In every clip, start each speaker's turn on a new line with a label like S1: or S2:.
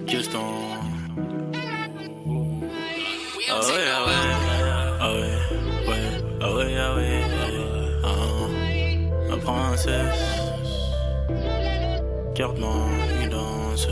S1: Just on. Ah ouais, ah ouais, ah ouais, ouais, ah ouais, ah ouais, ma princesse, garde-moi une danse.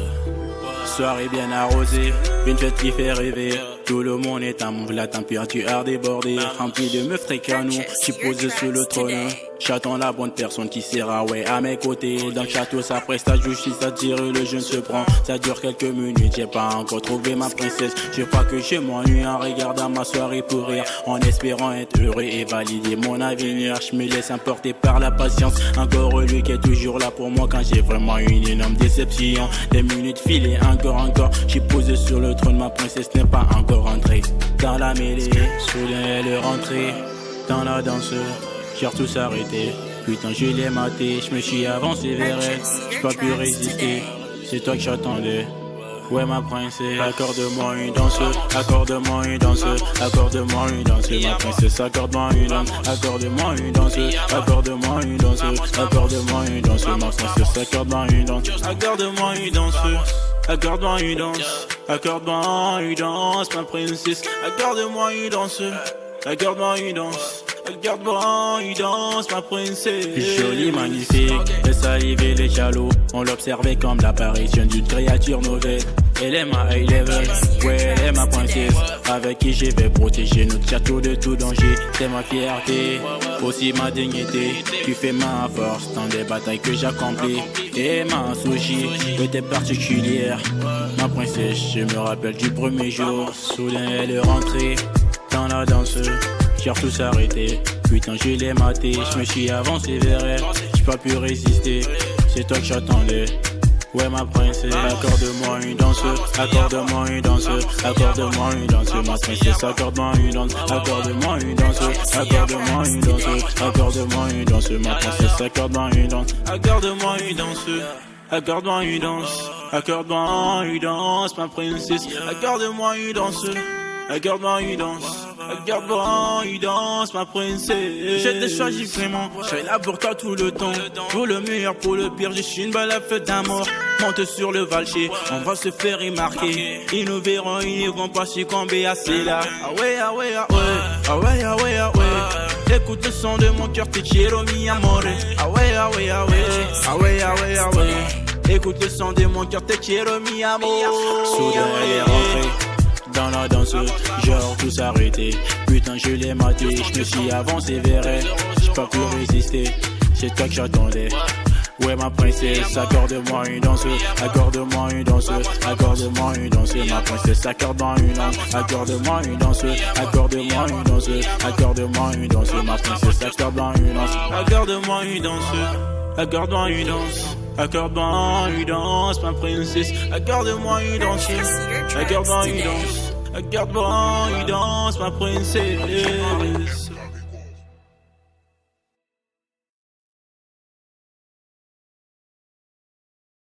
S1: Soirée bien arrosée, une fête qui fait rêver. Tout le monde est à mon la température a débordé. Rempli de meufs très canons, je suis posé sur le trône. J'attends la bonne personne qui sera ouais à mes côtés. Dans le château ça presse la justice à tirer, le jeune se prend. Ça dure quelques minutes, j'ai pas encore trouvé ma princesse. Je crois que je m'ennuie en regardant ma soirée pour rire, en espérant être heureux et valider mon avenir. Je me laisse emporter par la patience. Encore lui qui est toujours là pour moi quand j'ai vraiment une énorme déception. Des minutes filées encore. Je suis posé sur le trône, ma princesse n'est pas encore entrée dans la mêlée. Soudain elle est rentrée dans la danse. J'ai tout s'arrêter, putain je l'ai maté, je me suis avancé vers elle, j'ai pas pu résister, c'est toi que j'attendais, ouais ma princesse. Accorde-moi une danse, accorde-moi une danse, accorde-moi une danse, ma princesse, accorde-moi une danse, accorde-moi une danse, accorde-moi une danse, accorde-moi une danse, ma princesse, accorde-moi une danse, accorde-moi une danse, accorde-moi une danse, accorde-moi une danse, ma princesse, accorde-moi une danse, accorde-moi une danse. Regarde-moi, il danse, ma princesse. Jolie, magnifique, le salivé, les jaloux. On l'observait comme l'apparition d'une créature nouvelle. Elle est ma high level, ouais, elle est ma princesse. Avec qui je vais protéger notre château de tout danger. C'est ma fierté, aussi ma dignité. Tu fais ma force dans des batailles que j'accomplis. Et ma sushi, t'es particulière. Ma princesse, je me rappelle du premier jour. Soudain, elle est rentrée dans la danse. J'ai tout s'arrêter, putain je l'ai maté, je me suis avancé vers elle, j'ai pas pu résister, c'est toi que j'attendais, ouais ma princesse. Accorde-moi une danse, accorde-moi une danse, accorde-moi une danse, ma princesse, accorde-moi une danse, accorde-moi une danse, accorde-moi une danse, accorde-moi une danse, ma princesse, accorde-moi une danse, accorde-moi une danse, accorde-moi une danse, accorde-moi une danse, ma princesse, accorde-moi une danse, accorde-moi une danse. Regarde-moi, il danse, ma princesse. Je t'ai choisi vraiment, je serai là pour toi tout le temps. Pour le meilleur, pour le pire, je suis une balle à feu d'amour. Monte sur le valcher, on va se faire remarquer. Ils nous verront, ils vont pas succomber à cela. Ah ouais, ah ouais, ah ouais, ah ouais, ah ouais, ah ouais. Écoute le son de mon cœur, te quiero mi amore. Ah ouais, ah ouais, ah ouais, ah ouais, ah ouais, ah ouais. Écoute le son de mon cœur, te quiero mi amore. Soudain elle est rentrée dans la danse, genre tout s'arrêter. Putain je l'ai maté, je me suis avancé vers elle, j'ai pas pu résister, c'est toi que j'attendais, ouais ma princesse. Accorde-moi une danse, accorde-moi une danse, accorde-moi une danse, ma princesse, accorde-moi une danse, accorde-moi une danse, accorde-moi une danse, accorde-moi une danse, ma princesse, accorde-moi une danse, accorde-moi une danse, accorde-moi une danse, accorde-moi une danse, ma princesse, accorde-moi une danse, accorde-moi une danse, accorde-moi une danse, ma princesse.